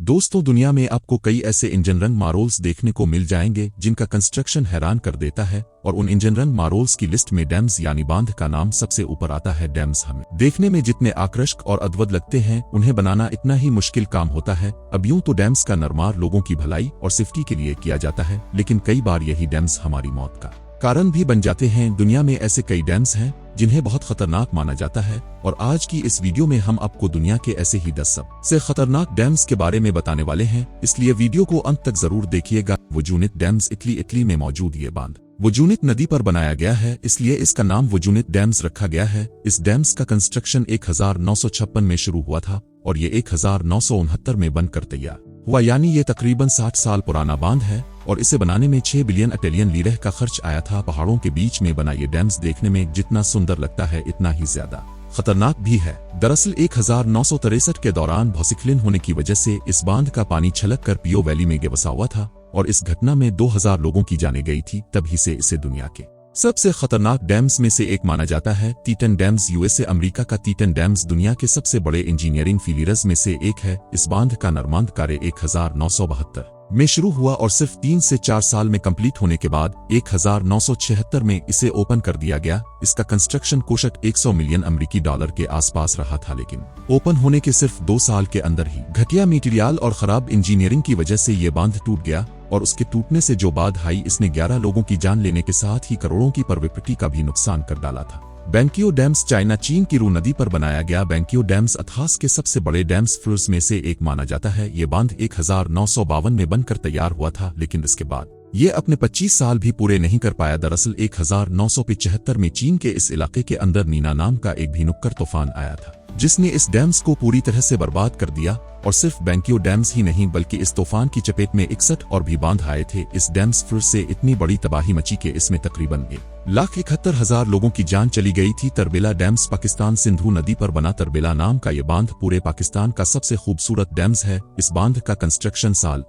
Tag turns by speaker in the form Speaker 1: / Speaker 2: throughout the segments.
Speaker 1: दोस्तों, दुनिया में आपको कई ऐसे इंजन रन मारोल्स देखने को मिल जाएंगे जिनका कंस्ट्रक्शन हैरान कर देता है, और उन इंजन रन मारोल्स की लिस्ट में डैम्स यानी बांध का नाम सबसे ऊपर आता है। डैम्स हमें देखने में जितने आकर्षक और अद्भुत लगते हैं, उन्हें बनाना इतना ही मुश्किल काम होता है। अब यूं तो डैम्स का निर्माण लोगों की भलाई और सेफ्टी के लिए किया जाता है, लेकिन कई बार यही डैम्स हमारी मौत का कारण भी बन जाते हैं। दुनिया में ऐसे कई डैम्स हैं जिन्हें बहुत खतरनाक माना जाता है, और आज की इस वीडियो में हम आपको दुनिया के ऐसे ही 10 सबसे खतरनाक डैम्स के बारे में बताने वाले हैं, इसलिए वीडियो को अंत तक जरूर देखिएगा। वुजूनित डैम्स इटली में मौजूद ये बांध वुजूनित नदी पर बनाया गया है, इसलिए इसका नाम वुजूनित डैम्स रखा गया है। इस डैम्स का कंस्ट्रक्शन 1956 में शुरू हुआ था और ये 1969 में बनकर तैयार हुआ, यानी ये तकरीबन 60 साल पुराना बांध है, और इसे बनाने में 6 बिलियन इटालियन लीरे का खर्च आया था। पहाड़ों के बीच में बना ये डैम्स देखने में जितना सुंदर लगता है, इतना ही ज्यादा खतरनाक भी है। दरअसल 1963 के दौरान भूस्खलन होने की वजह से इस बांध का पानी छलक कर पियो वैली में बसा हुआ था, और इस घटना में 2000 लोगों की जानें गई थी। तभी से इसे दुनिया के सबसे खतरनाक डैम्स में से एक माना जाता है। टीटन डैम्स यूएसए अमेरिका का टीटन डैम्स दुनिया के सबसे बड़े इंजीनियरिंग फेलियर्स में से एक है। इस बांध का निर्माण कार्य 1972 में शुरू हुआ और सिर्फ 3 से 4 साल में कंप्लीट होने के बाद 1976 में इसे ओपन कर दिया गया। इसका कंस्ट्रक्शन कॉस्ट 100 मिलियन अमेरिकी डॉलर के आसपास रहा था, लेकिन ओपन होने के सिर्फ 2 साल के अंदर ही घटिया मटेरियल और खराब इंजीनियरिंग की वजह से ये बांध टूट गया, और उसके टूटने से जो बाढ़ आई, इसने 11 लोगों की जान लेने के साथ ही करोड़ों की प्रॉपर्टी का भी नुकसान कर डाला था। बैंकियो डैम्स चाइना चीन की रू नदी पर बनाया गया बैंकियो डैम्स इतिहास के सबसे बड़े डैम्स फ्लोर्स में से एक माना जाता है। ये बांध 1952 में बनकर तैयार हुआ था, लेकिन इसके बाद ये अपने 25 साल भी पूरे नहीं कर पाया। दरअसल 1975 में चीन के इस इलाके के अंदर नीना नाम का एक भयंकर तूफान आया था, जिसने इस डैम्स को पूरी तरह से बर्बाद कर दिया। और सिर्फ बैंकियो डैम्स ही नहीं, बल्कि इस तूफान की चपेट में 61 और भी बांध आए थे। इस डैम्स फिर से इतनी बड़ी तबाही मची कि इसमें तकरीबन 1,71,000 लोगों की जान चली गई थी। तरबेला डैम्स पाकिस्तान सिंधु नदी पर बना तरबेला नाम का ये बांध पूरे पाकिस्तान का सबसे खूबसूरत डैम्स है। इस बांध का कंस्ट्रक्शन साल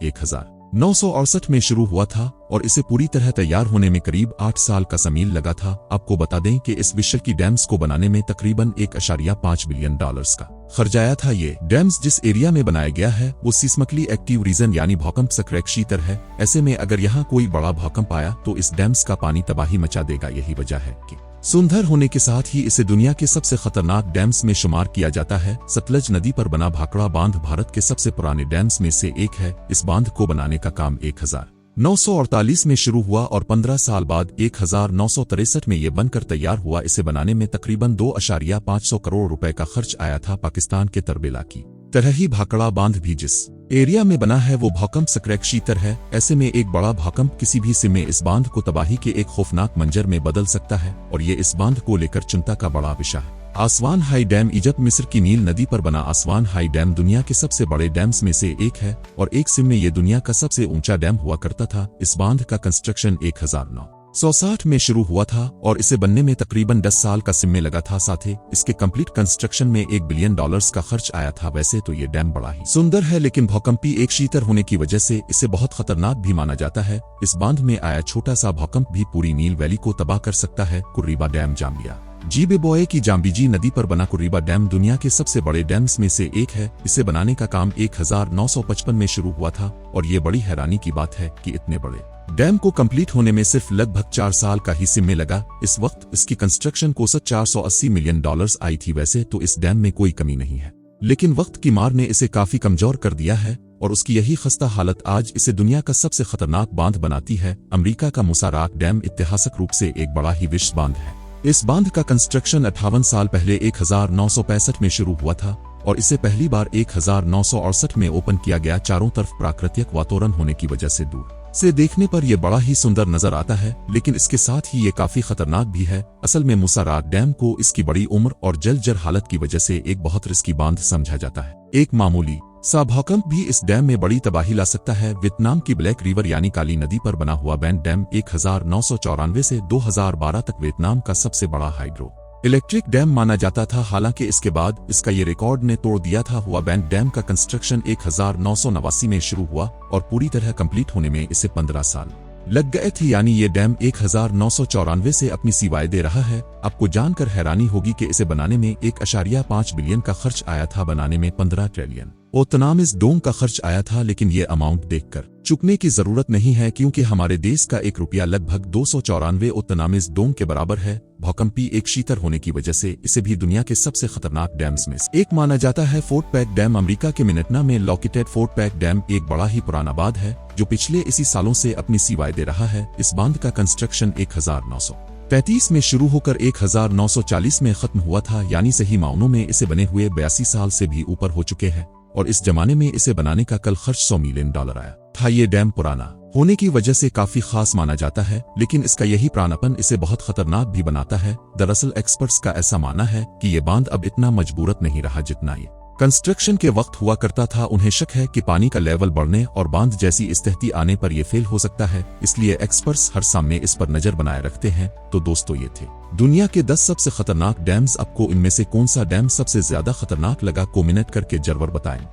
Speaker 1: 1968 में शुरू हुआ था, और इसे पूरी तरह तैयार होने में करीब 8 साल का समय लगा था। आपको बता दें कि इस विश्व की डैम्स को बनाने में तकरीबन 1.5 बिलियन डॉलर्स का खर्च आया था। ये डैम्स जिस एरिया में बनाया गया है वो सिस्मिकली एक्टिव रीजन यानी भूकंप सक्रिय क्षेत्र है। ऐसे में अगर यहाँ कोई बड़ा भूकंप आया तो इस डैम्स का पानी तबाही मचा देगा। यही वजह है कि सुंदर होने के साथ ही इसे दुनिया के सबसे खतरनाक डैम्स में शुमार किया जाता है। सतलज नदी पर बना भाखड़ा बांध भारत के सबसे पुराने डैम्स में से एक है। इस बांध को बनाने का काम 1948 में शुरू हुआ और 15 साल बाद 1963 में ये बनकर तैयार हुआ। इसे बनाने में तकरीबन 2.5 करोड़ रुपए का खर्च आया था। पाकिस्तान के तरबेला की तरह ही भाखड़ा बांध भी जिस एरिया में बना है वो भूकंप सक्रिय क्षेत्र है। ऐसे में एक बड़ा भूकंप किसी भी समय इस बांध को तबाही के एक खौफनाक मंजर में बदल सकता है, और ये इस बांध को लेकर चिंता का बड़ा विषय है। आसवान हाई डैम इजिप्ट मिस्र की नील नदी पर बना आसवान हाई डैम दुनिया के सबसे बड़े डैम्स में से एक है, और एक समय में ये दुनिया का सबसे ऊंचा डैम हुआ करता था। इस बांध का कंस्ट्रक्शन 1960 में शुरू हुआ था, और इसे बनने में तकरीबन 10 साल का समय लगा था। साथ ही इसके कंप्लीट कंस्ट्रक्शन में 1 बिलियन डॉलर्स का खर्च आया था। वैसे तो ये डैम बड़ा ही सुंदर है, लेकिन भूकंपी एक क्षेत्र होने की वजह से इसे बहुत खतरनाक भी माना जाता है। इस बांध में आया छोटा सा भूकंप भी पूरी नील वैली को तबाह कर सकता है। कुर्रीबा डैम जाम्बिया जिम्बाब्वे की जाम्बिजी नदी पर बना कुर्रीबा डैम दुनिया के सबसे बड़े डैम्स में से एक है। इसे बनाने का काम 1955 में शुरू हुआ था, और ये बड़ी हैरानी की बात है कि इतने बड़े डैम को कंप्लीट होने में सिर्फ लगभग 4 साल का ही समय लगा। इस वक्त इसकी construction cost 480 million dollars I थी। वैसे तो इस डैम में कोई कमी नहीं है, लेकिन वक्त की मार ने इसे काफी कमजोर कर दिया है, और उसकी यही खस्ता हालत आज इसे दुनिया का सबसे खतरनाक बांध बनाती है। अमेरिका का मुसाराक डैम ऐतिहासिक रूप से एक बड़ा ही विश्व बांध है। इस बांध का कंस्ट्रक्शन 58 साल पहले 1965 में शुरू हुआ था, और इसे पहली बार 1968 में ओपन किया गया। चारों तरफ प्राकृतिक वातावरण होने की वजह से दूर से देखने पर यह बड़ा ही सुंदर नजर आता है, लेकिन इसके साथ ही ये काफी खतरनाक भी है। असल में मुसाराक डैम को इसकी बड़ी उम्र और जलजर हालत की वजह से एक बहुत रिस्की बांध समझा जाता है। एक मामूली सा भूकंप भी इस डैम में बड़ी तबाही ला सकता है। वियतनाम की ब्लैक रिवर यानी काली नदी पर बना हुआ बैंड डैम 1994 से 2012 तक वियतनाम का सबसे बड़ा हाइड्रो इलेक्ट्रिक डैम माना जाता था। हालांकि इसके बाद इसका ये रिकॉर्ड ने तोड़ दिया था। हुआ बैंड डैम का कंस्ट्रक्शन 1989 में शुरू हुआ, और पूरी तरह कंप्लीट होने में इसे 15 साल लग गए थे। यानी ये डैम 1994 से अपनी सेवाएं दे रहा है। आपको जानकर हैरानी होगी कि इसे बनाने में 1.5 बिलियन का खर्च आया था। बनाने में 15 ट्रिलियन ओतनामिस डोम का खर्च आया था, लेकिन ये अमाउंट देखकर चुकने की जरूरत नहीं है, क्योंकि हमारे देश का ₹1 लगभग 294 ओतनामिस डोम के बराबर है। भूकंपी एक शीतर होने की वजह से इसे भी दुनिया के सबसे खतरनाक डैम्स में से एक माना जाता है। फोर्ट पैक डैम अमेरिका के मिनेटना में लोकेटेड फोर्ट पैक डैम एक बड़ा ही पुराना बांध है जो पिछले इसी सालों से अपनी सेवाएं दे रहा है। इस बांध का कंस्ट्रक्शन 1933 में शुरू होकर 1940 में खत्म हुआ था, यानी सही मायनों में इसे बने हुए 82 साल से भी ऊपर हो चुके हैं, और इस जमाने में इसे बनाने का कल खर्च $100 मिलियन आया था। ये डैम पुराना होने की वजह से काफी खास माना जाता है, लेकिन इसका यही पुरानापन इसे बहुत खतरनाक भी बनाता है। दरअसल एक्सपर्ट्स का ऐसा मानना है कि ये बांध अब इतना मजबूरत नहीं रहा जितना ये कंस्ट्रक्शन के वक्त हुआ करता था। उन्हें शक है कि पानी का लेवल बढ़ने और बांध जैसी स्थिति आने पर यह फेल हो सकता है, इसलिए एक्सपर्ट्स हर सामने इस पर नजर बनाए रखते हैं। तो दोस्तों, ये थे दुनिया के 10 सबसे खतरनाक डैम्स। आपको इनमें से कौन सा डैम सबसे ज्यादा खतरनाक लगा, कमेंट करके जरूर बताएं।